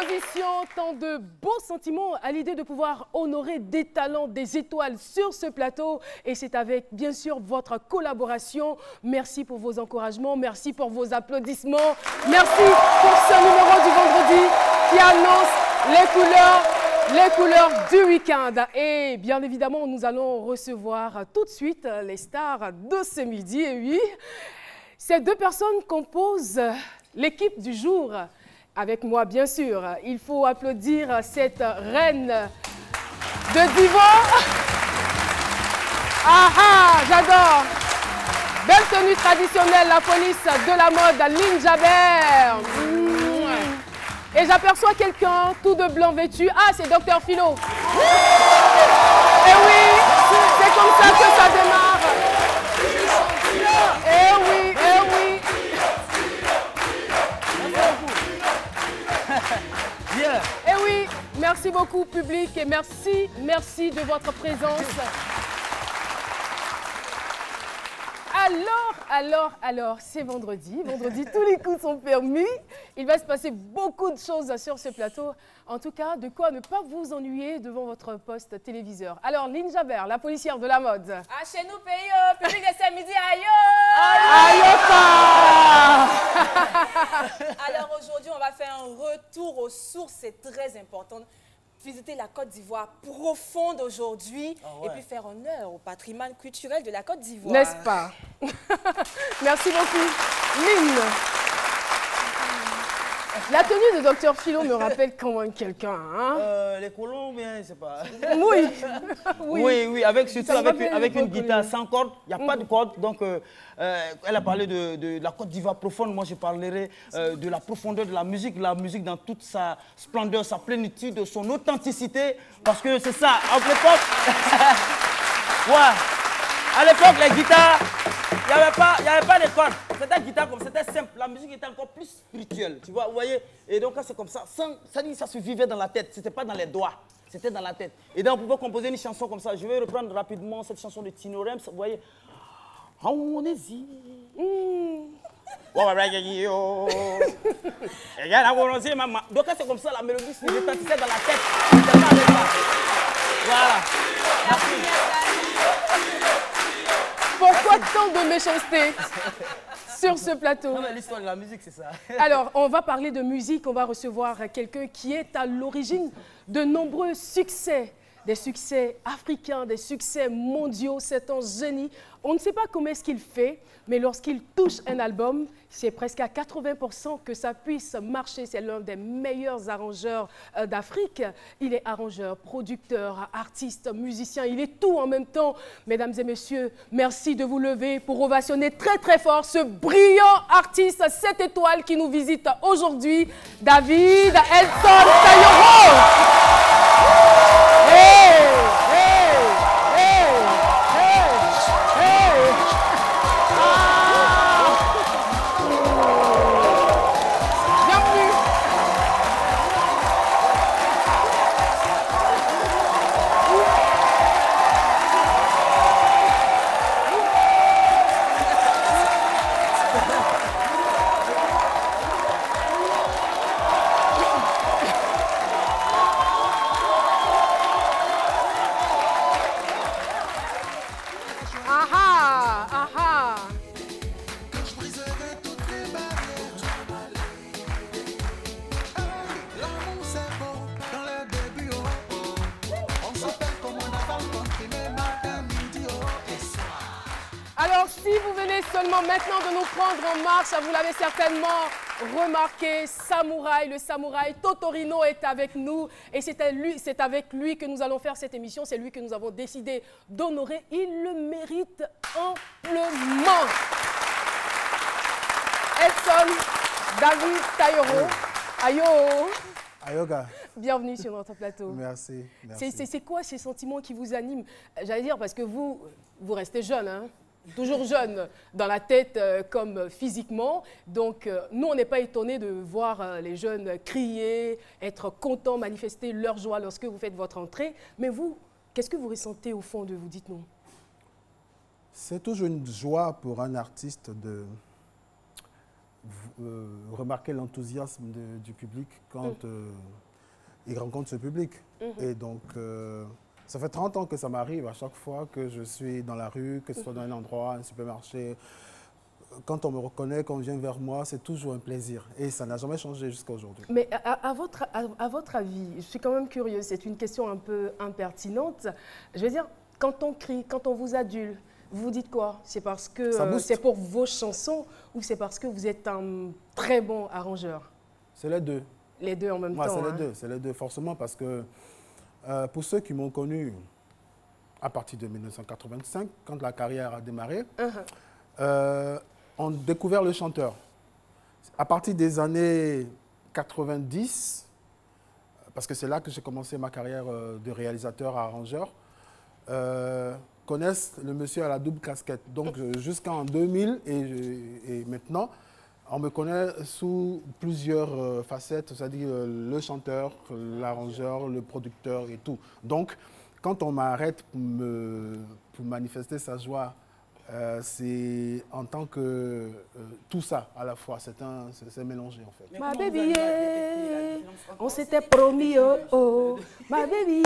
transition, tant de beaux sentiments à l'idée de pouvoir honorer des talents, des étoiles sur ce plateau. Et c'est avec, bien sûr, votre collaboration. Merci pour vos encouragements, merci pour vos applaudissements. Merci pour ce numéro du vendredi qui annonce les couleurs du week-end. Et bien évidemment, nous allons recevoir tout de suite les stars de ce midi. Et oui, ces deux personnes composent l'équipe du jour. Avec moi, bien sûr, il faut applaudir cette reine de diva. Ah ah, j'adore. Belle tenue traditionnelle, la police de la mode, Lynn Jabert. Et j'aperçois quelqu'un tout de blanc vêtu. Ah, c'est Dr Philo. Et oui, c'est comme ça que ça démarre. Eh oui, eh oui. Bien. Eh oui, merci beaucoup public et merci de votre présence. Alors, c'est vendredi. Vendredi, tous les coups sont permis. Il va se passer beaucoup de choses sur ce plateau. En tout cas, de quoi ne pas vous ennuyer devant votre poste téléviseur. Alors, Lynn Jabert, la policière de la mode. Ah, chez nous, pays, public de ce midi, aïe! Alors aujourd'hui, on va faire un retour aux sources, c'est très important. Visiter la Côte d'Ivoire profonde aujourd'hui et puis faire honneur au patrimoine culturel de la Côte d'Ivoire. N'est-ce pas? Merci beaucoup. Lynn. La tenue de Dr Philo me rappelle quand même quelqu'un. Hein? Les Colombiens, je sais pas. Oui. Oui, surtout avec une guitare sans corde. Il n'y a pas de corde. Donc, elle a parlé de la Côte d'Ivoire profonde. Moi, je parlerai de la profondeur de la musique dans toute sa splendeur, sa plénitude, son authenticité. Parce que c'est ça, à l'époque, à l'époque, les guitares, il n'y avait pas de cordes. C'était une guitare comme c'était simple. La musique était encore plus spirituelle, tu vois, vous voyez. Et donc, c'est comme ça. Ça se vivait dans la tête. C'était pas dans les doigts. C'était dans la tête. Et donc, on pouvait composer une chanson comme ça. Je vais reprendre rapidement cette chanson de Tino Rems. Vous voyez. On est y. Donc, c'est comme ça, la mélodie se retentissait dans la tête. Voilà. Merci. Pourquoi tant de méchanceté sur ce plateau? Non, mais l'histoire de la musique, c'est ça. Alors, on va parler de musique. On va recevoir quelqu'un qui est à l'origine de nombreux succès. Des succès africains, des succès mondiaux. C'est un génie. On ne sait pas comment est-ce qu'il fait, mais lorsqu'il touche un album, c'est presque à 80% que ça puisse marcher. C'est l'un des meilleurs arrangeurs d'Afrique. Il est arrangeur, producteur, artiste, musicien. Il est tout en même temps. Mesdames et messieurs, merci de vous lever pour ovationner très très fort ce brillant artiste, cette étoile qui nous visite aujourd'hui, David Elson Tayoro. Alors, si vous venez seulement maintenant de nous prendre en marche, vous l'avez certainement remarqué, Samouraï, le samouraï Totorino est avec nous. Et c'est avec lui que nous allons faire cette émission. C'est lui que nous avons décidé d'honorer. Il le mérite amplement. Elson David Tayoro. Ayo. Ayoga. Bienvenue sur notre plateau. Merci. C'est quoi ces sentiments qui vous animent? J'allais dire parce que vous restez jeune, hein? Toujours jeune dans la tête comme physiquement. Donc, nous, on n'est pas étonnés de voir les jeunes crier, être contents, manifester leur joie lorsque vous faites votre entrée. Mais vous, qu'est-ce que vous ressentez au fond de vous? Dites-nous. C'est toujours une joie pour un artiste remarquer l'enthousiasme du public quand il rencontre ce public. Et donc, ça fait 30 ans que ça m'arrive à chaque fois que je suis dans la rue, que ce soit dans un endroit, un supermarché. Quand on me reconnaît, quand on vient vers moi, c'est toujours un plaisir. Et ça n'a jamais changé jusqu'à aujourd'hui. Mais à votre avis, je suis quand même curieuse, c'est une question un peu impertinente. Je veux dire, quand on crie, quand on vous adule, vous dites quoi? C'est parce que c'est pour vos chansons ou c'est parce que vous êtes un très bon arrangeur? C'est les deux. Les deux en même temps. C'est les deux, forcément, parce que pour ceux qui m'ont connu à partir de 1985, quand la carrière a démarré, ont découvert le chanteur. À partir des années 90, parce que c'est là que j'ai commencé ma carrière de réalisateur à arrangeur, connaissent le monsieur à la double casquette. Donc jusqu'en 2000 et maintenant, on me connaît sous plusieurs facettes, c'est-à-dire le chanteur, l'arrangeur, le producteur et tout. Donc quand on m'arrête pour manifester sa joie, c'est en tant que tout ça à la fois, c'est mélangé en fait. Ma baby, on s'était promis, oh, oh. Ma baby,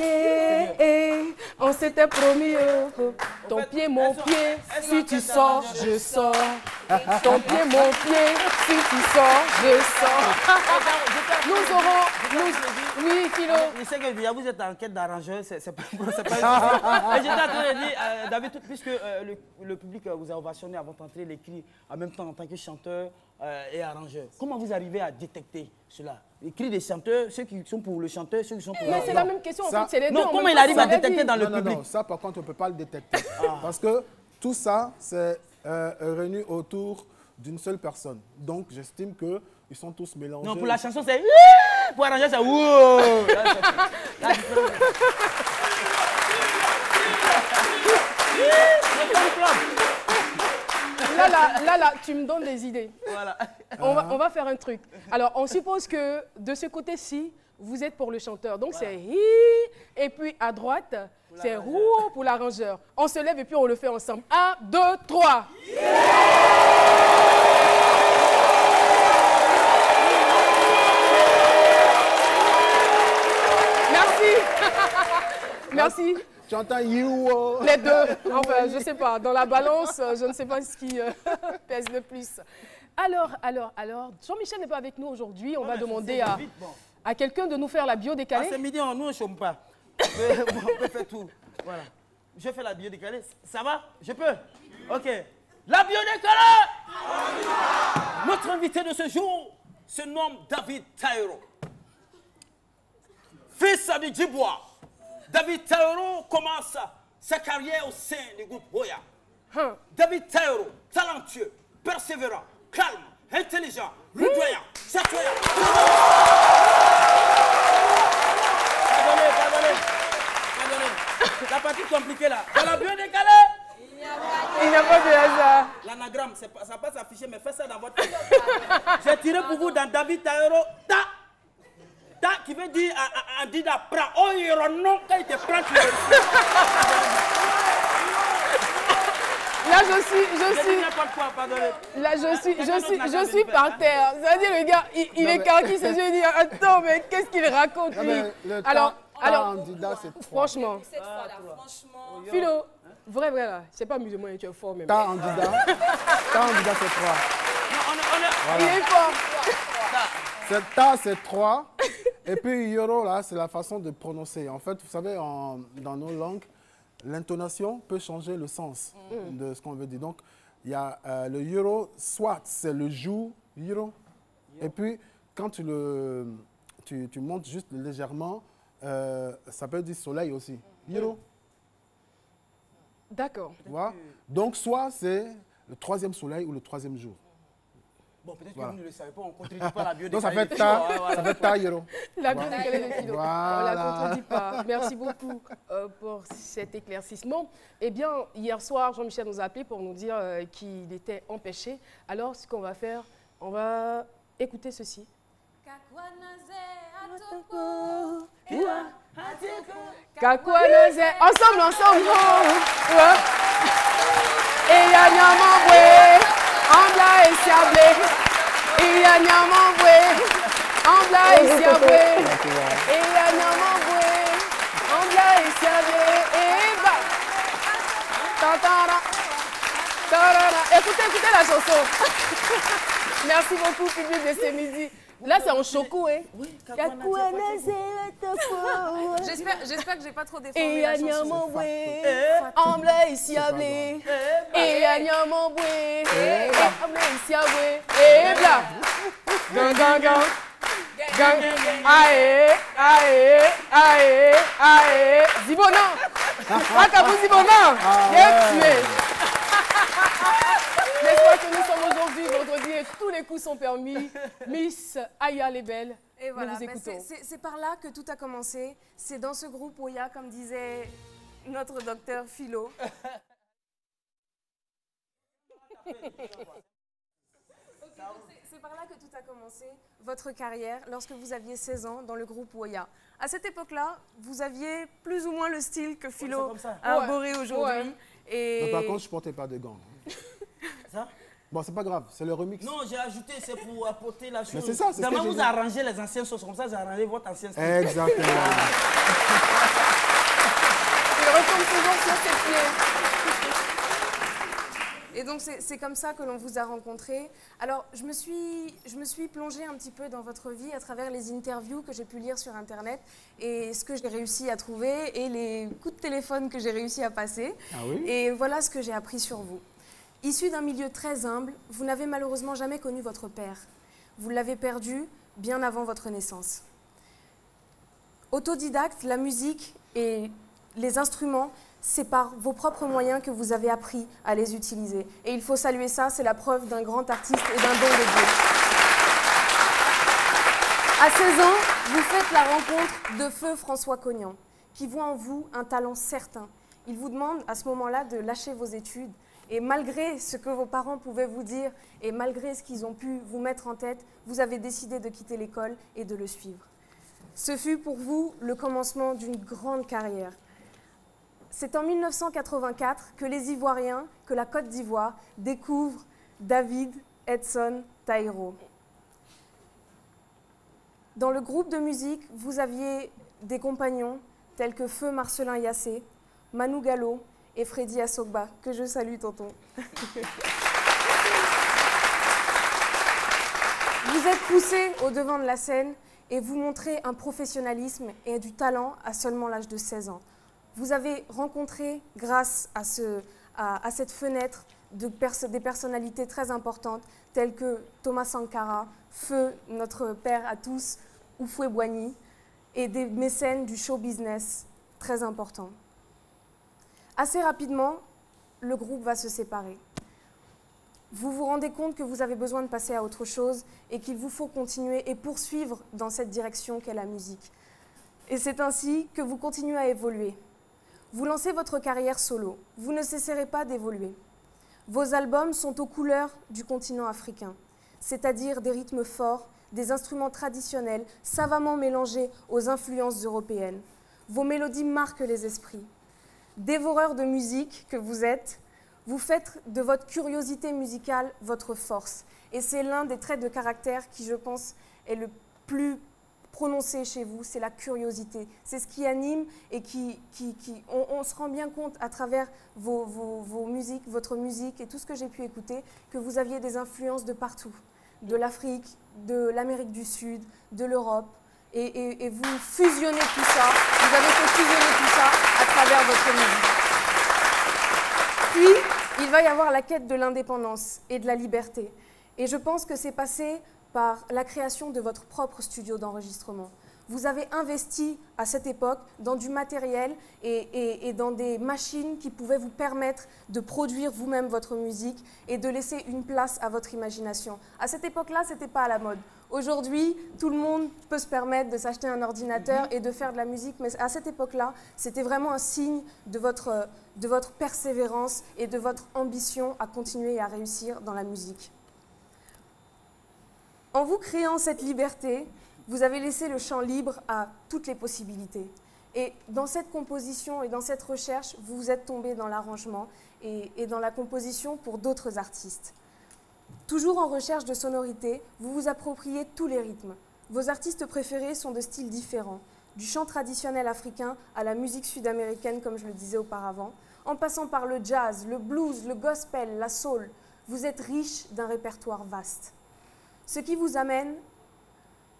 on s'était promis, oh, oh. Ton pied, mon pied, si tu sors, je sors. Ton pied, mon pied, si tu sors, je sors. Nous aurons, oui, Philo. Je sais que vous êtes en quête d'arrangeur, c'est pas et j'étais en train de dire, David, puisque le public vous a ovationné avant d'entrer les cris en même temps en tant que chanteur et arrangeur. Comment vous arrivez à détecter cela? Les cris des chanteurs, ceux qui sont pour le chanteur, ceux qui sont pour Mais c'est la même question, en fait, c'est les deux. Non, comment il arrive à détecter dans le public? Non, ça par contre on ne peut pas le détecter. Parce que tout ça, c'est réuni autour d'une seule personne. Donc j'estime qu'ils sont tous mélangés. Non, pour la chanson c'est... Pour arranger c'est... Wow. Là, tu me donnes des idées. Voilà. On va faire un truc. Alors, on suppose que de ce côté-ci, vous êtes pour le chanteur. Donc, c'est hi. Et puis, à droite, c'est rou pour l'arrangeur. On se lève et puis on le fait ensemble. 1, 2, 3. Merci. Tu entends you? Les deux. Enfin, je ne sais pas. Dans la balance, je ne sais pas ce qui pèse le plus. Alors, Jean-Michel n'est pas avec nous aujourd'hui. On va demander à quelqu'un de nous faire la bio décalée. C'est midi, nous ne chôme pas. On peut faire tout. Voilà. Je fais la bio décalée. Ça va? Je peux? Ok. La bio décalée! Notre invité de ce jour se nomme David Taïro. Fils de Djibois. David Taïro commence sa carrière au sein du groupe Hoya. David Taïro, talentueux, persévérant, calme, intelligent, rudoyant, chatoyant. Pardonnez. La partie compliquée là. Dans la bio décalée, il n'y a pas de hasard. L'anagramme, ça va pas s'afficher, mais faites ça dans votre tête. J'ai tiré pour vous dans David Taïro, ta. Ta qui veut dire en dida prend. Oh, il y aura non quand il te prend, tu le Là, je suis par terre. C'est-à-dire, le gars, il est carqué, ses yeux, il dit, attends, mais qu'est-ce qu'il raconte, lui? Alors, franchement, Philo, vrai, là, c'est pas musulman, tu es fort même. Ta en dida, c'est 3. Il est fort. Ta, c'est 3. Et puis, yoro, là, c'est la façon de prononcer. En fait, vous savez, dans nos langues, l'intonation peut changer le sens de ce qu'on veut dire. Donc, il y a le yoro, soit c'est le jour, yoro. Et puis, quand tu montes juste légèrement, ça peut dire soleil aussi. Yoro. D'accord. Voilà. Donc, soit c'est le 3e soleil ou le 3e jour. Bon, peut-être que vous ne le savez pas, on ne contredit pas la bio décalée. Donc, ça fait ta, yoro. La bio décalée de Philo. Voilà. On ne la contredit pas. Merci beaucoup pour cet éclaircissement. Eh bien, hier soir, Jean-Michel nous a appelé pour nous dire qu'il était empêché. Alors, ce qu'on va faire, on va écouter ceci. Ensemble. Et ya nyamabwe, ambla et siablé. Iya Nyamambwe, Ambla Isiabwe, Iya Nyamambwe, Ambla Isiabwe, Eva. Tantara, tarara. Écoutez la chanson. Merci beaucoup, public de ce midi. Là, c'est en choco, hein? Oui, J'espère que j'ai pas trop déformé la chanson. Ambla Isiabwe, Iya Nyamambwe, Ambla Isiabwe, Eva. Gang, gang, gang. Gang. Aïe, aïe, aïe, aïe. Zibona. Akabou Zibona. Bien tué. J'espère que nous sommes aujourd'hui, vendredi, et tous les coups sont permis. Miss Aya les Belles, et voilà, nous vous écoutons. C'est par là que tout a commencé. C'est dans ce groupe Oya, comme disait notre docteur Philo. C'est par là que tout a commencé, votre carrière, lorsque vous aviez 16 ans dans le groupe Oya. À cette époque-là, vous aviez plus ou moins le style que Philo a arboré aujourd'hui. Et... Mais par contre, je ne portais pas de gants. Ça? Bon, c'est pas grave, c'est le remix. Non, j'ai ajouté, c'est pour apporter la chose. Mais c'est ça, c'est ce que Demain, j'ai vous dit. arrangez les anciennes choses, comme ça, j'ai arrangé votre ancienne style. Exactement. Il retombe toujours sur ses pieds. Et donc, c'est comme ça que l'on vous a rencontré. Alors, je me suis plongée un petit peu dans votre vie à travers les interviews que j'ai pu lire sur Internet et ce que j'ai réussi à trouver et les coups de téléphone que j'ai réussi à passer. Ah oui? Et voilà ce que j'ai appris sur vous. Issu d'un milieu très humble, vous n'avez malheureusement jamais connu votre père. Vous l'avez perdu bien avant votre naissance. Autodidacte, la musique et les instruments, c'est par vos propres moyens que vous avez appris à les utiliser. Et il faut saluer ça, c'est la preuve d'un grand artiste et d'un don de Dieu. À 16 ans, vous faites la rencontre de Feu François Cognan, qui voit en vous un talent certain. Il vous demande à ce moment-là de lâcher vos études. Et malgré ce que vos parents pouvaient vous dire, et malgré ce qu'ils ont pu vous mettre en tête, vous avez décidé de quitter l'école et de le suivre. Ce fut pour vous le commencement d'une grande carrière. C'est en 1984 que les Ivoiriens, que la Côte d'Ivoire, découvrent David Edson Taïro. Dans le groupe de musique, vous aviez des compagnons tels que Feu Marcelin Yassé, Manu Gallo et Freddy Assogba, que je salue, tonton. Vous êtes poussé au devant de la scène et vous montrez un professionnalisme et du talent à seulement l'âge de 16 ans. Vous avez rencontré, grâce à cette fenêtre, des personnalités très importantes, telles que Thomas Sankara, Feu, notre père à tous, Oufoué Boigny, et des mécènes du show business très importants. Assez rapidement, le groupe va se séparer. Vous vous rendez compte que vous avez besoin de passer à autre chose et qu'il vous faut continuer et poursuivre dans cette direction qu'est la musique. Et c'est ainsi que vous continuez à évoluer. Vous lancez votre carrière solo. Vous ne cesserez pas d'évoluer. Vos albums sont aux couleurs du continent africain, c'est-à-dire des rythmes forts, des instruments traditionnels, savamment mélangés aux influences européennes. Vos mélodies marquent les esprits. Dévoreur de musique que vous êtes, vous faites de votre curiosité musicale votre force. Et c'est l'un des traits de caractère qui, je pense, est le plus prononcé chez vous, c'est la curiosité. C'est ce qui anime et on se rend bien compte à travers vos musiques, votre musique et tout ce que j'ai pu écouter, que vous aviez des influences de partout, de l'Afrique, de l'Amérique du Sud, de l'Europe. Et vous fusionnez tout ça, vous avez fait fusionner tout ça à travers votre musique. Puis, il va y avoir la quête de l'indépendance et de la liberté. Et je pense que c'est passé par la création de votre propre studio d'enregistrement. Vous avez investi à cette époque dans du matériel et dans des machines qui pouvaient vous permettre de produire vous-même votre musique et de laisser une place à votre imagination. À cette époque-là, ce n'était pas à la mode. Aujourd'hui, tout le monde peut se permettre de s'acheter un ordinateur et de faire de la musique, mais à cette époque-là, c'était vraiment un signe de votre persévérance et de votre ambition à continuer et à réussir dans la musique. En vous créant cette liberté, vous avez laissé le champ libre à toutes les possibilités. Et dans cette composition et dans cette recherche, vous êtes tombé dans l'arrangement et dans la composition pour d'autres artistes. Toujours en recherche de sonorité, vous vous appropriez tous les rythmes. Vos artistes préférés sont de styles différents, du chant traditionnel africain à la musique sud-américaine, comme je le disais auparavant, en passant par le jazz, le blues, le gospel, la soul. Vous êtes riche d'un répertoire vaste. Ce qui vous amène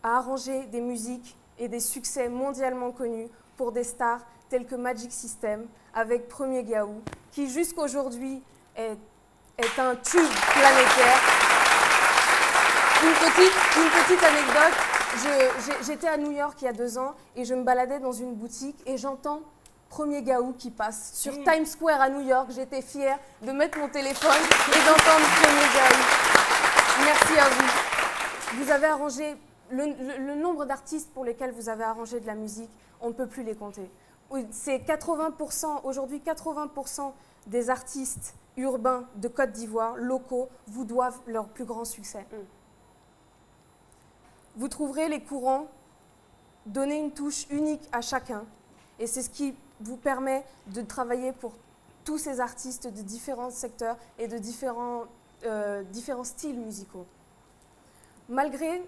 à arranger des musiques et des succès mondialement connus pour des stars telles que Magic System, avec Premier Gaou, qui jusqu'aujourd'hui est un tube planétaire. Une petite anecdote, j'étais à New York il y a 2 ans et je me baladais dans une boutique et j'entends Premier Gaou qui passe sur Times Square à New York. J'étais fière de mettre mon téléphone et d'entendre Premier Gaou. Merci à vous. Vous avez arrangé, le nombre d'artistes pour lesquels vous avez arrangé de la musique, on ne peut plus les compter. C'est 80%, aujourd'hui 80% des artistes urbains de Côte d'Ivoire, locaux, vous doivent leur plus grand succès. Vous trouverez les courants, donner une touche unique à chacun. Et c'est ce qui vous permet de travailler pour tous ces artistes de différents secteurs et de différents styles musicaux. Malgré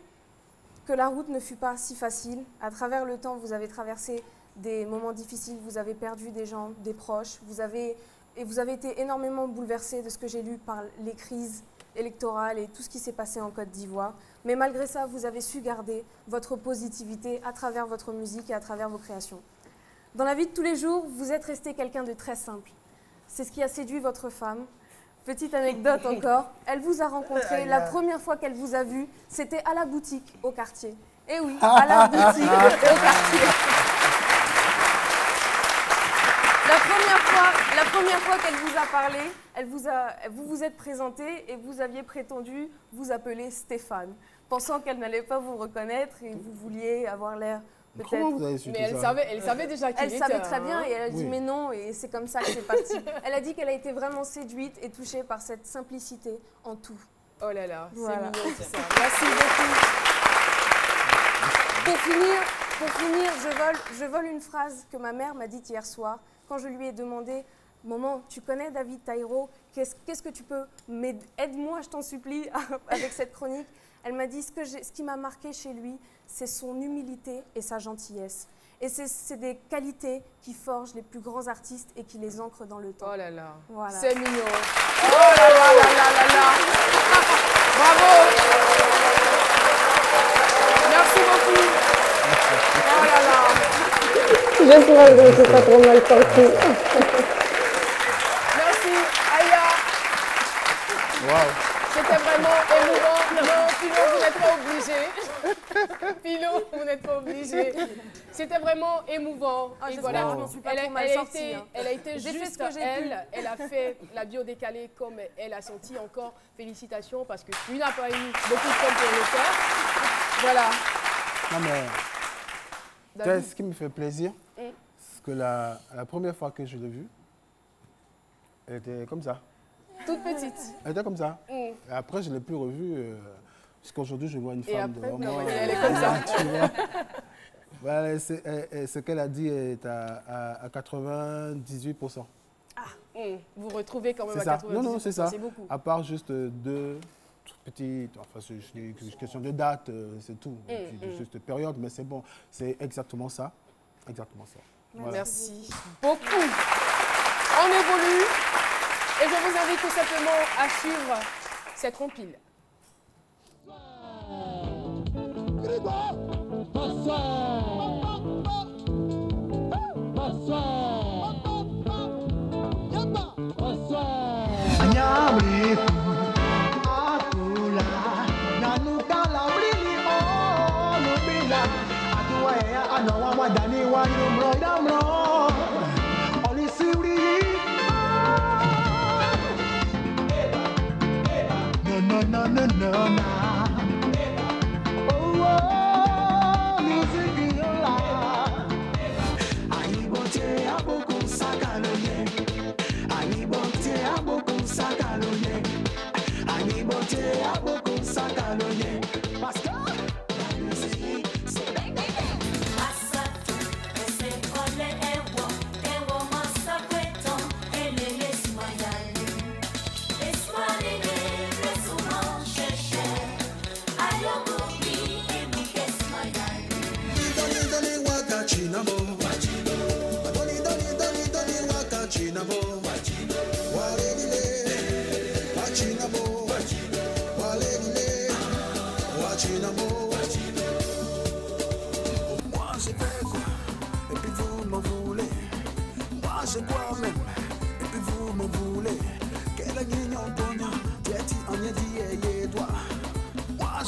que la route ne fut pas si facile, à travers le temps, vous avez traversé des moments difficiles, vous avez perdu des gens, des proches, vous avez été énormément bouleversé de ce que j'ai lu par les crises électorales et tout ce qui s'est passé en Côte d'Ivoire. Mais malgré ça, vous avez su garder votre positivité à travers votre musique et à travers vos créations. Dans la vie de tous les jours, vous êtes resté quelqu'un de très simple. C'est ce qui a séduit votre femme. Petite anecdote encore, elle vous a rencontré, la première fois qu'elle vous a vu, c'était à la boutique au quartier. Eh oui, à la boutique au quartier. La première fois qu'elle vous a parlé, vous vous êtes présenté et vous aviez prétendu vous appeler Stéphane, pensant qu'elle n'allait pas vous reconnaître et vous vouliez avoir l'air peut-être... Comment vous avez su Mais tout ça? elle savait déjà qui Elle savait très bien et elle a dit Oui. mais non, et c'est comme ça que c'est parti. Elle a dit qu'elle a été vraiment séduite et touchée par cette simplicité en tout. Oh là là, Voilà. c'est mignon tout ça. Merci beaucoup. Pour finir, je vole une phrase que ma mère m'a dite hier soir quand je lui ai demandé « Maman, tu connais David Taïro, qu'est-ce que tu peux m'aider? Aide-moi, je t'en supplie, avec cette chronique. » Elle m'a dit « Ce qui m'a marqué chez lui, c'est son humilité et sa gentillesse. Et c'est des qualités qui forgent les plus grands artistes et qui les ancrent dans le temps. » Oh là là, Voilà. c'est mignon. Oh là là là là là là. Bravo. Merci beaucoup. Oh là là. J'espère que je ne suis pas trop mal sortie. Merci, Aya. Waouh. C'était vraiment émouvant. Non, Philo, vous n'êtes pas obligé. Philo, vous n'êtes pas obligé. C'était vraiment émouvant. Ah, Et j'espère voilà, que je m'en suis pas trop mal sortie, hein. elle a été J'ai fait juste ce que j'ai pu. elle a fait la bio décalée comme elle a senti. Encore félicitations parce que tu n'as pas eu beaucoup de temps pour le faire. Voilà. Non mais, David. ce qui me fait plaisir, c'est que la première fois que je l'ai vue, elle était comme ça. Toute petite. Elle était comme ça. Mm. Et après, je ne l'ai plus revue. Jusqu'aujourd'hui, je vois une Et femme après, devant non, moi. elle est comme ça. Tu vois. Voilà, ce qu'elle a dit est à 98%. Vous retrouvez quand même C'est à ça. 90%. Non, c'est ça. C'est beaucoup. À part juste 2 petites, enfin, c'est une question de date, c'est tout. Et puis, juste de période, mais c'est bon. C'est exactement ça. Exactement ça. Voilà. Merci beaucoup. On évolue et je vous invite tout simplement à suivre cette compile.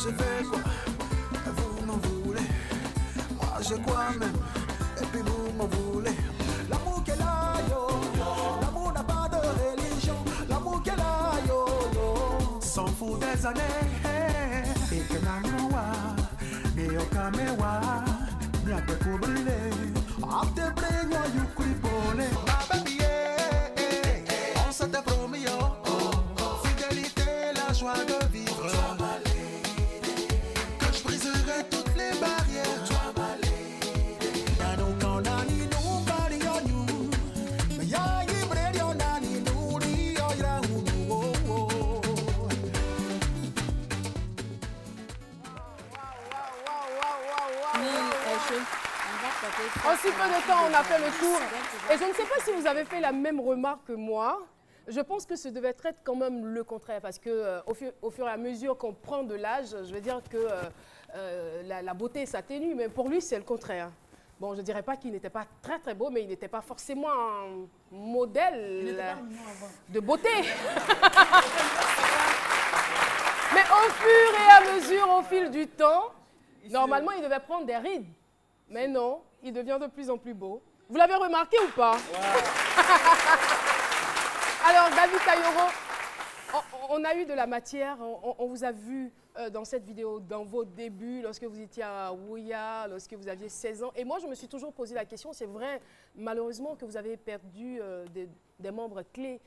je fais quoi? Vous m'en voulez, moi je crois même, et puis vous m'en voulez. L'amour qu'elle a, yo, l'amour n'a pas de religion. L'amour qu'elle a, yo, yo, s'en fout des années. Et que n'a noa, et au caméwa, n'y a pas de brûler. After brain, you cripole. Ma baby, on s'était promis, fidélité, la joie de vivre. Que je briserai toutes les barrières. En si peu de temps, on a fait le tour. Et je ne sais pas si vous avez fait la même remarque que moi. Je pense que ce devait être quand même le contraire. Parce que au fur et à mesure qu'on prend de l'âge, je veux dire que la beauté s'atténue. Mais pour lui, c'est le contraire. Bon, je ne dirais pas qu'il n'était pas très très beau, mais il n'était pas forcément un modèle de beauté. Mais au fur et à mesure, au fil du temps, normalement, il devait prendre des rides. Mais non, il devient de plus en plus beau. Vous l'avez remarqué ou pas? Alors, David Taïro, on a eu de la matière. On vous a vu dans cette vidéo, dans vos débuts, lorsque vous étiez à Ouya, lorsque vous aviez 16 ans. Et moi, je me suis toujours posé la question, c'est vrai, malheureusement, que vous avez perdu des membres clés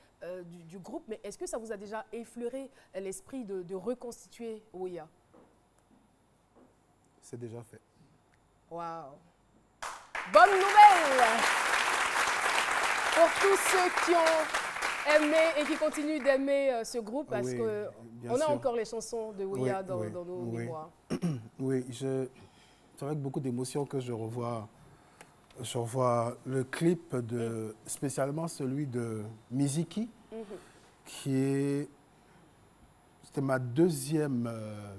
du groupe. Mais est-ce que ça vous a déjà effleuré l'esprit de reconstituer Ouya? C'est déjà fait. Waouh! Bonne nouvelle pour tous ceux qui ont aimé et qui continuent d'aimer ce groupe, parce qu'on a encore les chansons de Ouya dans nos mémoires. Oui, c'est avec beaucoup d'émotion que je revois le clip, spécialement celui de Miziki, c'était ma deuxième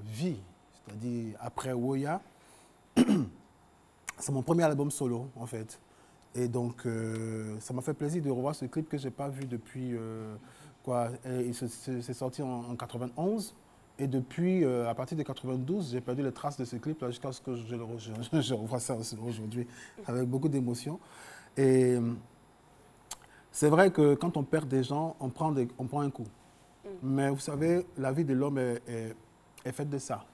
vie, c'est-à-dire après Ouya. C'est mon premier album solo, en fait. Et donc, ça m'a fait plaisir de revoir ce clip que je n'ai pas vu depuis... c'est sorti en 91. Et depuis, à partir de 92, j'ai perdu les traces de ce clip jusqu'à ce que je revoie ça aujourd'hui avec beaucoup d'émotion. Et c'est vrai que quand on perd des gens, on prend un coup. Mais vous savez, la vie de l'homme est faite de ça.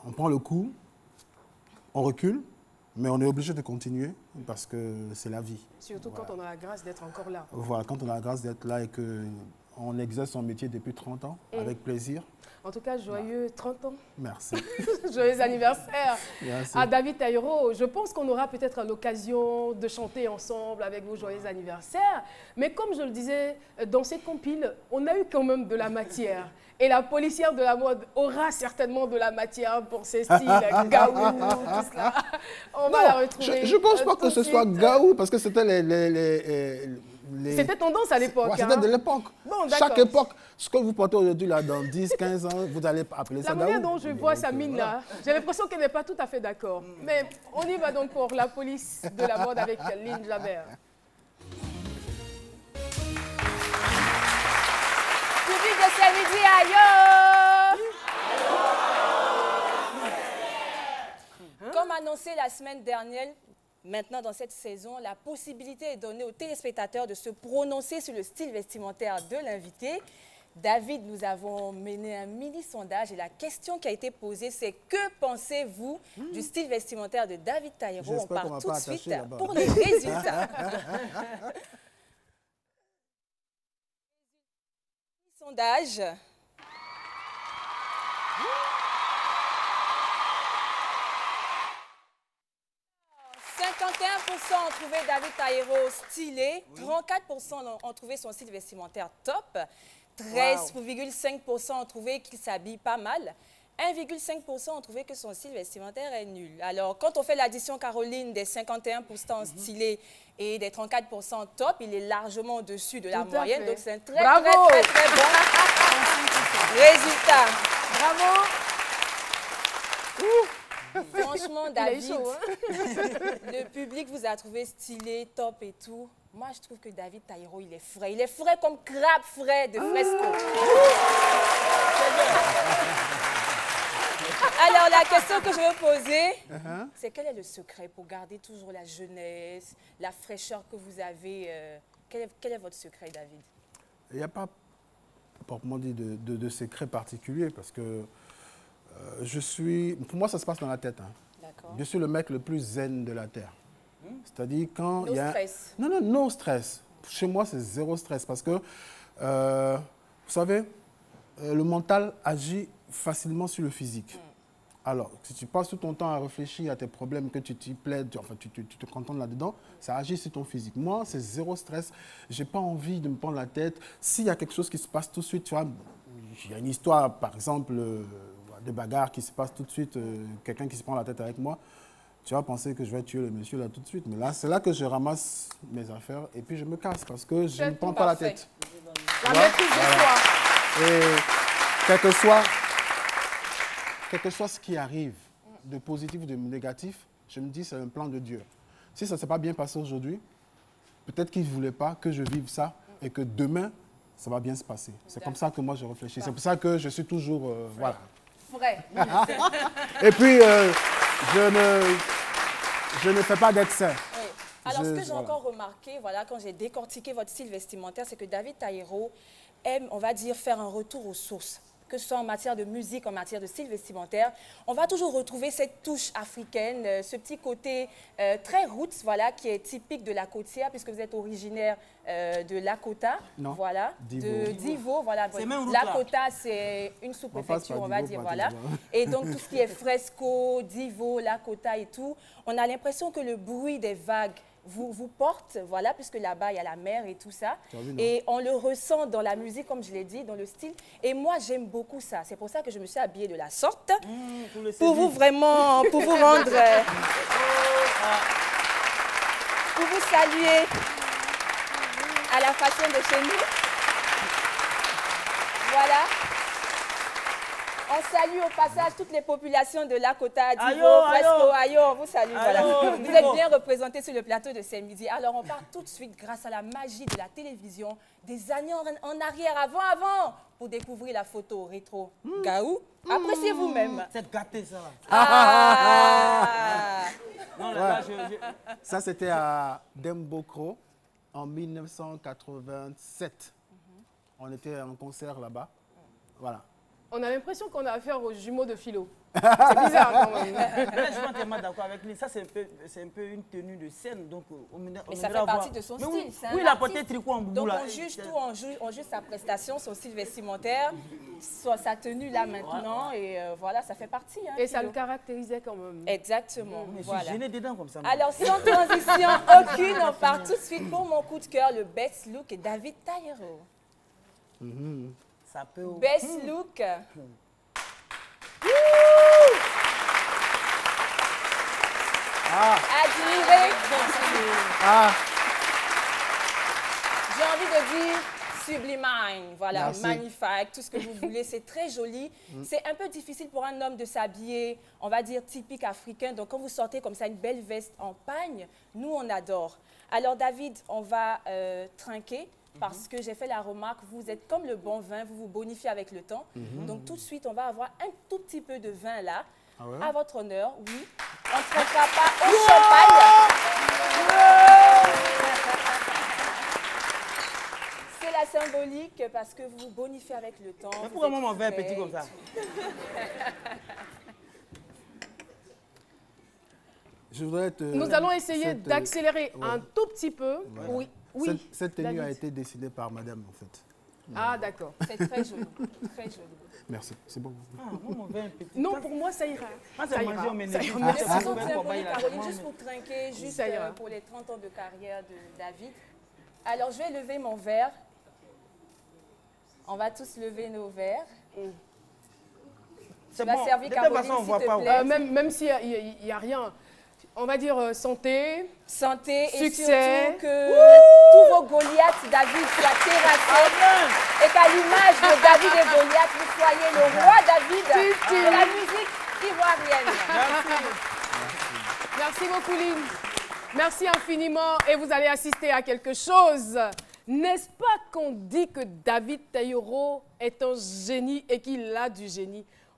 On prend le coup, on recule, mais on est obligé de continuer parce que c'est la vie. Surtout quand on a la grâce d'être encore là. Voilà, quand on a la grâce d'être là et qu'on exerce son métier depuis 30 ans, avec plaisir. En tout cas, joyeux 30 ans. Merci. Joyeux anniversaire. Merci. À David Taïro. Je pense qu'on aura peut-être l'occasion de chanter ensemble avec vous joyeux anniversaire. Mais comme je le disais, dans cette compile, on a eu quand même de la matière. Et la policière de la mode aura certainement de la matière pour ses styles Gaou, tout cela. On va la retrouver. Je ne pense pas que ce soit Gaou, parce que c'était C'était tendance à l'époque. Ouais, c'était de l'époque. Bon, chaque époque, ce que vous portez aujourd'hui, là, dans 10, 15 ans, vous allez appeler ça Gaou. La manière dont je vois sa mine là, j'ai l'impression qu'elle n'est pas tout à fait d'accord. Mais on y va donc pour la police de la mode avec Lynn Jabert. Public de ce midi, aïe! Comme annoncé la semaine dernière, maintenant dans cette saison, la possibilité est donnée aux téléspectateurs de se prononcer sur le style vestimentaire de l'invité. David, nous avons mené un mini-sondage et la question qui a été posée, c'est que pensez-vous du style vestimentaire de David Taïro? On part tout de suite pour les résultats. Sondage. 51% ont trouvé David Taïro stylé, 34% ont trouvé son style vestimentaire top, 13,5% ont trouvé qu'il s'habille pas mal, 1,5% ont trouvé que son style vestimentaire est nul. Alors, quand on fait l'addition, Caroline, des 51% stylés et des 34% top, il est largement au-dessus de la moyenne. Donc, c'est un très bon résultat. Bravo. Franchement, David, chaud, hein? le public vous a trouvé stylé, top et tout. Moi, je trouve que David Taïro, il est frais. Il est frais comme crabe frais de Fresco. la question que je veux poser, c'est quel est le secret pour garder toujours la jeunesse, la fraîcheur que vous avez quel est votre secret, David? Il n'y a pas, proprement dit, de secret particulier parce que pour moi, ça se passe dans la tête. Hein. Je suis le mec le plus zen de la Terre. C'est-à-dire quand il y a... stress. Non, no stress. Chez moi, c'est zéro stress parce que, vous savez, le mental agit facilement sur le physique. Alors, si tu passes tout ton temps à réfléchir à tes problèmes, que tu t'y plaides, enfin, tu te contentes là-dedans, ça agit sur ton physique. Moi, c'est zéro stress. Je n'ai pas envie de me prendre la tête. S'il y a quelque chose qui se passe tout de suite, tu vois, il y a une histoire, par exemple, de bagarre qui se passe tout de suite, quelqu'un qui se prend la tête avec moi, tu vas penser que je vais tuer le monsieur là tout de suite. Mais là, c'est là que je ramasse mes affaires et puis je me casse parce que je ne me prends pas la tête. La maîtrise de soi. Et quel que soit ce qui arrive, de positif ou de négatif, je me dis c'est un plan de Dieu. Si ça ne s'est pas bien passé aujourd'hui, peut-être qu'il ne voulait pas que je vive ça et que demain, ça va bien se passer. C'est comme ça que moi je réfléchis. C'est pour ça que je suis toujours... voilà. Vrai. Et puis, je ne fais pas d'excès. Oui. Alors, ce que j'ai encore remarqué, voilà, quand j'ai décortiqué votre style vestimentaire, c'est que David Taïro aime, on va dire, faire un retour aux sources. Que ce soit en matière de musique, en matière de style vestimentaire, on va toujours retrouver cette touche africaine, ce petit côté très roots, voilà, qui est typique de la côtière, puisque vous êtes originaire de Lakota, voilà, de Divo, voilà. Lakota, c'est une sous-préfecture, on va dire, voilà. Et donc, tout ce qui est fresco, Divo, Lakota et tout, on a l'impression que le bruit des vagues vous porte, voilà, puisque là-bas, il y a la mer et tout ça. Et on le ressent dans la musique, comme je l'ai dit, dans le style. Et moi, j'aime beaucoup ça. C'est pour ça que je me suis habillée de la sorte. Pour vous vraiment, pour vous rendre... pour vous saluer à la façon de chez nous. Voilà. On salue au passage toutes les populations de Lakota, Divo, Fresco, Ayo, on vous salue. Voilà. Vous êtes bien représentés sur le plateau de Ce-Midi. Alors on part tout de suite, grâce à la magie de la télévision, des années en arrière, avant, pour découvrir la photo rétro. Gaou, appréciez vous-même. C'est gâté ça. Non, là, ça c'était à Dembokro en 1987. On était en concert là-bas. Voilà. On a l'impression qu'on a affaire aux jumeaux de philo. C'est bizarre quand même. Je suis entièrement d'accord avec lui. Ça, c'est un peu une tenue de scène. Donc, mais ça fait partie de son style. Oui, il a porté tricot en boubou. Donc, on juge tout, on juge sa prestation, son style vestimentaire, sa tenue là maintenant. Et voilà, ça fait partie. Hein, et ça le caractérisait quand même. Exactement. Je suis gêné dedans comme ça. Alors, sans transition aucune, on part tout de suite pour mon coup de cœur, le best look et David Taïro. Ça peut... Best look. Admiré. J'ai envie de dire sublime. Voilà, magnifique, tout ce que vous voulez. C'est très joli. C'est un peu difficile pour un homme de s'habiller, on va dire, typique africain. Donc, quand vous sortez comme ça, une belle veste en pagne, nous, on adore. Alors, David, on va trinquer. Parce que j'ai fait la remarque, vous êtes comme le bon vin, vous vous bonifiez avec le temps. Donc tout de suite, on va avoir un tout petit peu de vin là, à votre honneur, oui. On ne trinquera pas au champagne. C'est la symbolique parce que vous vous bonifiez avec le temps. Mais pourquoi moi, mon vin est petit comme ça? Nous allons essayer d'accélérer un tout petit peu. Oui. Oui, cette tenue a été décidée par madame, en fait. Ah, d'accord. C'est très joli. Très joli. Merci, c'est bon. Mon vin est petit. Non, pour moi, ça ira. Ça ira. Caroline, juste pour trinquer, juste pour les 30 ans de carrière de David. Alors, je vais lever mon verre. On va tous lever nos verres. Tu vas servir Caroline, s'il te plaît. Même s'il n'y a rien. On va dire santé, succès, et surtout que tous vos Goliaths, David, soient terrassés et qu'à l'image de David et Goliath, vous soyez le roi David de la musique ivoirienne. Merci beaucoup, Lynn. Merci infiniment et vous allez assister à quelque chose. N'est-ce pas qu'on dit que David Taïro est un génie et qu'il a du génie?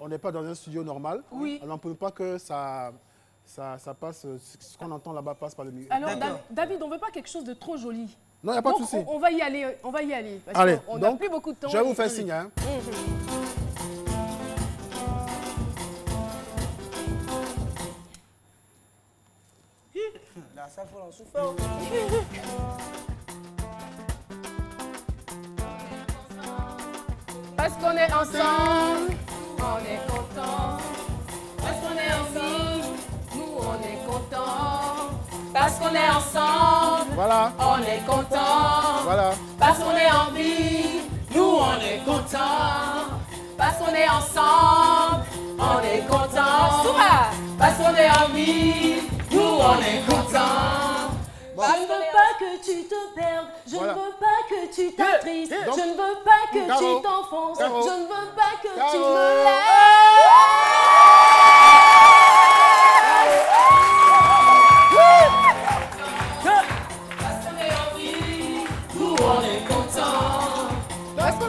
on n'est pas dans un studio normal. Oui. Alors on ne peut pas que ça passe, ce qu'on entend là-bas passe par le micro. Alors, David, on ne veut pas quelque chose de trop joli. Non, il n'y a pas de Donc, souci. on va y aller, on va y aller. Parce Allez, qu'on n'a donc, plus beaucoup de temps. je vais vous faire signe. Hein. Là, ça faut en souffrir. Parce qu'on est ensemble, on est content. Parce qu'on est ensemble, nous on est content. Parce qu'on est ensemble, Voilà. on est content. Voilà. Parce qu'on est en vie, nous on est content. Parce qu'on est ensemble, on est content. Souma. Parce qu'on est en vie, nous on est content. Je ne veux pas que tu te perdes, je Voilà. ne veux pas que tu t'attristes, Donc, je ne veux pas que Caro, tu t'enfonces, Caro. je ne veux pas que Caro. tu me laisses. Parce qu'on est en vie, nous on est content. Parce que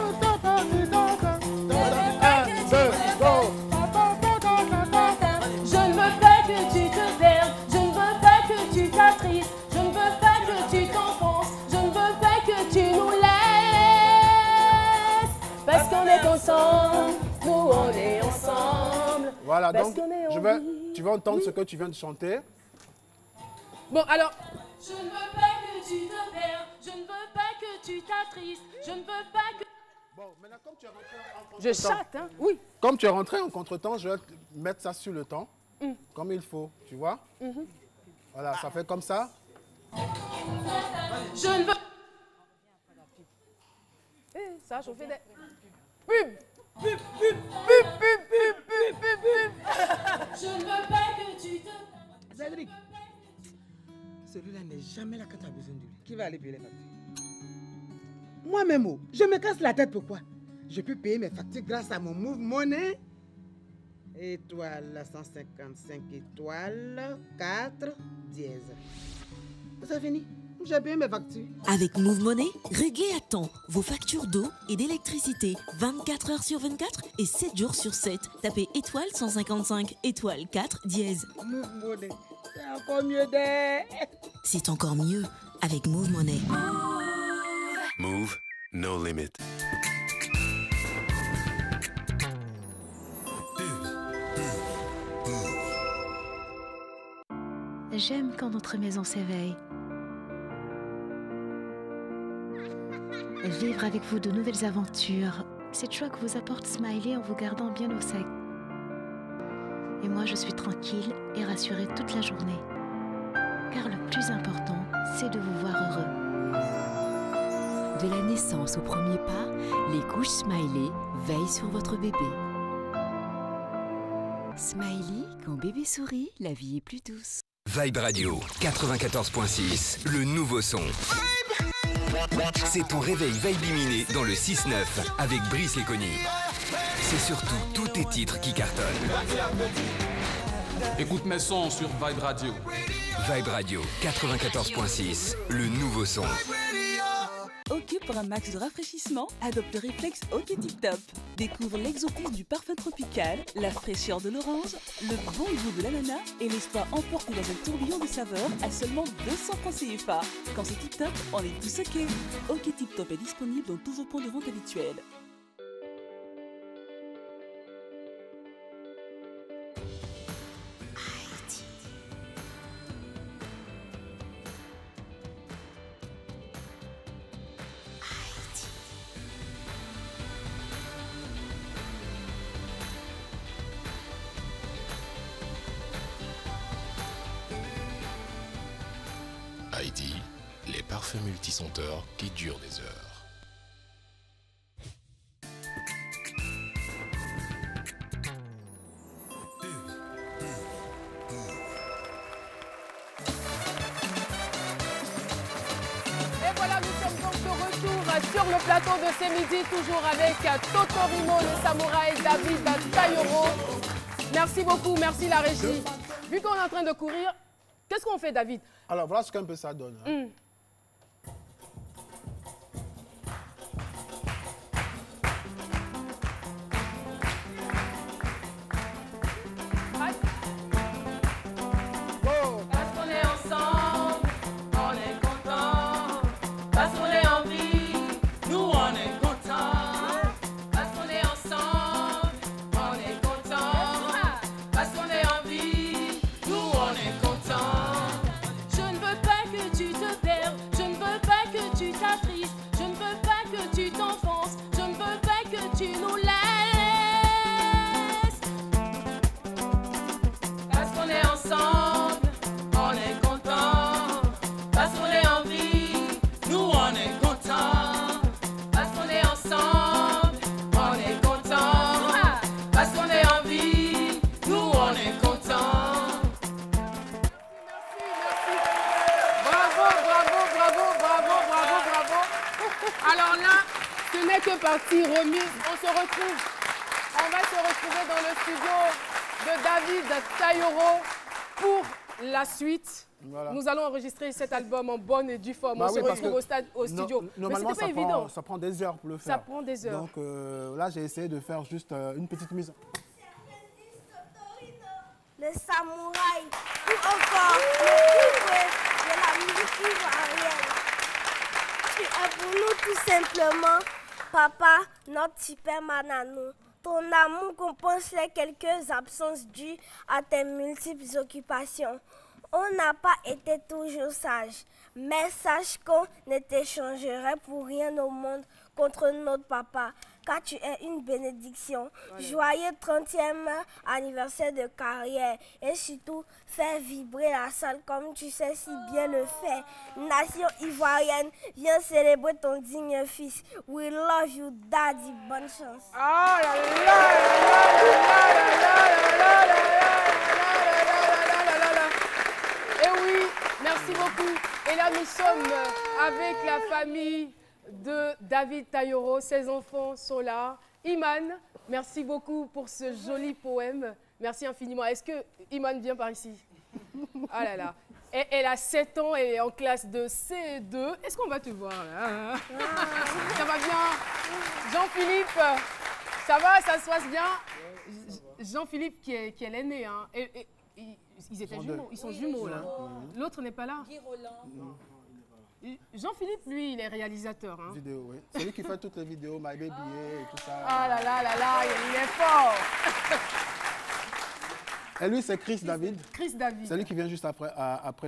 Je ne veux pas que tu te perdes, je ne veux pas que tu t'attristes, je ne veux pas que tu t'enfonces, je ne veux pas que tu nous laisses. Parce qu'on est ensemble, nous on est ensemble. Voilà, Parce donc qu'on est en tu vas entendre ce que tu viens de chanter. Bon, alors, Je ne veux pas que tu te perdes, je ne veux pas que tu t'attristes, je ne veux pas que... Bon, maintenant, comme tu es rentré en contretemps, je chatte, hein? Oui. comme tu es rentré en contretemps, je vais te mettre ça sur le temps, comme il faut, tu vois. Voilà, ça fait comme ça. Je ne veux... Eh, ça a chauffé des... Je ne veux pas que tu te... Cédric, celui-là n'est jamais là quand tu as besoin de lui. Qui va aller payer les factures? Moi-même, je me casse la tête pourquoi? Je peux payer mes factures grâce à mon Move Money. Étoile 155 étoiles 4 dièse. C'est fini. J'ai payé mes factures. Avec Move Money, réglez à temps vos factures d'eau et d'électricité 24 heures sur 24 et 7 jours sur 7. Tapez étoile 155 étoile 4 dièse. Move Money, c'est encore mieux d'être. C'est encore mieux avec Move Money. Move, no limit. J'aime quand notre maison s'éveille. Vivre avec vous de nouvelles aventures, cette joie que vous apporte Smiley en vous gardant bien au sec. Et moi, je suis tranquille et rassurée toute la journée. Car le plus important, c'est de vous voir heureux. De la naissance au premier pas, les couches Smiley veillent sur votre bébé. Smiley, quand bébé sourit, la vie est plus douce. Vibe Radio 94.6, le nouveau son. C'est ton réveil Vibiminé dans le 6-9 avec Brice Léconny. C'est surtout tous tes titres qui cartonnent. Écoute mes sons sur Vibe Radio. Vibe Radio 94.6, le nouveau son. Ok, pour un max de rafraîchissement, adopte le réflexe Ok Tip Top. Découvre l'exotisme du parfum tropical, la fraîcheur de l'orange, le bon goût de l'ananas et laisse-toi emporter dans un tourbillon de saveurs à seulement 200 francs CFA. Quand c'est Tip Top, on est tous ok. Ok Tip Top est disponible dans tous vos points de vente habituels. Heidi, les parfums multisenteurs qui durent des heures. Et voilà, nous sommes donc de retour sur le plateau de ce midi, toujours avec Totorimo, le samouraï, David Tayoro. Merci beaucoup, merci la régie. Vu qu'on est en train de courir, qu'est-ce qu'on fait, David? Alors, voilà ce qu'un peu ça donne. Hein. ce n'est que partie remise. On va se retrouver dans le studio de David Tayoro pour la suite. Voilà. Nous allons enregistrer cet album en bonne et due forme. Bah on oui, se retrouve au studio. Normalement, mais c'était pas évident. Ça prend des heures pour le faire. Ça prend des heures. Donc là, j'ai essayé de faire juste une petite mise. Le samouraï, ou encore le héros de la musique ivoirienne. Tu es pour nous tout simplement, papa, notre Superman à nous. Ton amour compense les quelques absences dues à tes multiples occupations. On n'a pas été toujours sages, mais sache qu'on ne t'échangerait pour rien au monde contre notre papa, car tu es une bénédiction. Voilà. Joyeux 30e anniversaire de carrière et surtout fais vibrer la salle comme tu sais si bien le faire. Nation ivoirienne, viens célébrer ton digne fils. We love you, daddy. Bonne chance. Ah là là là là là là. Merci beaucoup. Et là, nous sommes avec la famille de David Tayoro. Ses enfants sont là. Iman, merci beaucoup pour ce joli poème. Merci infiniment. Est-ce que Iman vient par ici? Ah là là. Et elle a 7 ans, elle est en classe de C2. Est-ce qu'on va te voir là? Ça va bien? Jean-Philippe, ça va? Ça se passe bien? Jean-Philippe qui est l'aîné. Hein. Ils étaient jumeaux, ils sont jumeaux là. L'autre n'est pas là. Guy Roland. Jean-Philippe, lui, il est réalisateur. Hein. Vidéo, oui. C'est lui qui fait toutes les vidéos, My Baby et tout ça. Ah là là là là, il est fort. Et lui, c'est Chris David. Chris David. C'est lui qui vient juste après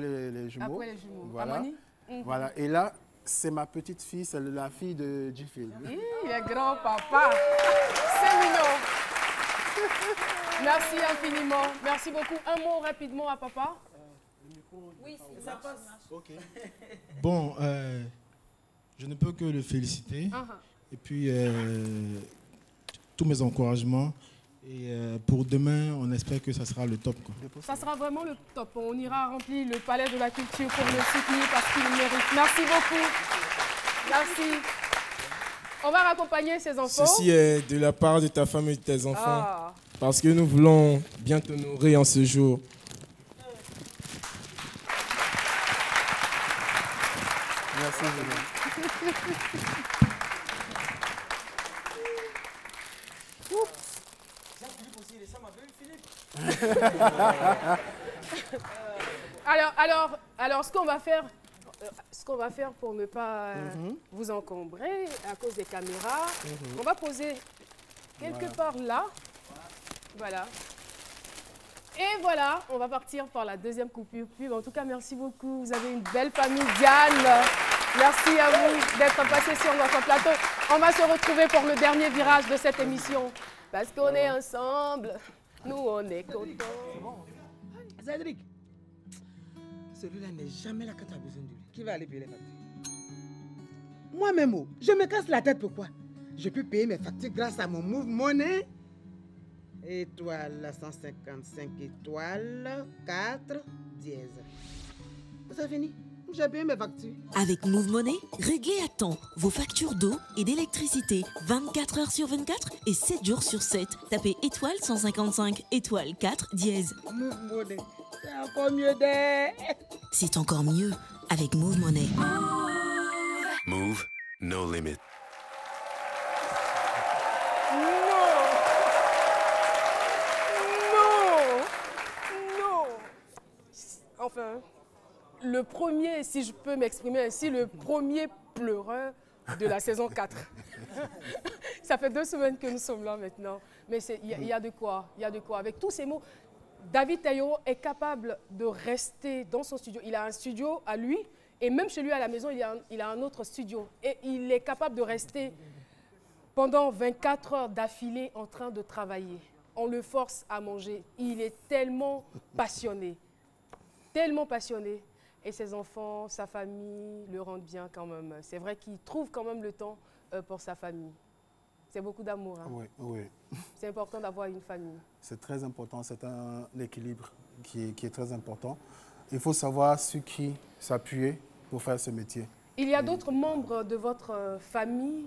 les jumeaux. Après les jumeaux. Voilà. Voilà. Et là, c'est ma petite fille, c'est la fille de G-Phil. Il est grand papa. C'est mignon. Merci infiniment. Merci beaucoup. Un mot rapidement à papa. Oui, ça passe. Ok. Bon, je ne peux que le féliciter. Et puis, tous mes encouragements. Et pour demain, on espère que ça sera le top. Quoi. Ça sera vraiment le top. On ira remplir le palais de la culture pour le soutenir parce qu'il le mérite. Merci beaucoup. Merci. On va raccompagner ses enfants. Ceci est de la part de ta femme et de tes enfants. Parce que nous voulons bien te nourrir en ce jour. Merci, Julien. Alors, ce qu'on va faire pour ne pas vous encombrer à cause des caméras, on va poser quelque part là. Voilà. Et voilà, on va partir par la deuxième coupure pub. En tout cas, merci beaucoup. Vous avez une belle famille, Diane. Merci à vous d'être passé sur notre plateau. On va se retrouver pour le dernier virage de cette émission. Parce qu'on est ensemble. Nous, on est contents. Cédric, celui-là n'est jamais là quand tu as besoin de lui. Qui va aller payer les factures? Moi-même, je me casse la tête pourquoi? Je peux payer mes factures grâce à mon Move Money. Étoile 155 étoiles 4 dièse. Ça fini? J'ai payé mes factures. Avec Move Money, réglez à temps vos factures d'eau et d'électricité 24 heures sur 24 et 7 jours sur 7. Tapez étoile 155 étoile 4 dièse. Move Money, c'est encore mieux d'être. C'est encore mieux avec Move Money. Move, no limit. Enfin, le premier, si je peux m'exprimer ainsi, le premier pleureur de la saison 4. Ça fait 2 semaines que nous sommes là maintenant. Mais il y a de quoi, il y a de quoi. Avec tous ces mots, David Tayoro est capable de rester dans son studio. Il a un studio à lui, et même chez lui à la maison, il a un autre studio. Et il est capable de rester pendant 24 heures d'affilée en train de travailler. On le force à manger. Il est tellement passionné. Tellement passionné. Et ses enfants, sa famille le rendent bien quand même. C'est vrai qu'il trouve quand même le temps pour sa famille. C'est beaucoup d'amour. Hein? Oui, oui. C'est important d'avoir une famille. C'est très important. C'est un équilibre qui est très important. Il faut savoir sur qui s'appuyer pour faire ce métier. Il y a d'autres membres de votre famille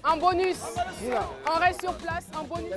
Un bonus. On reste sur place, un bonus.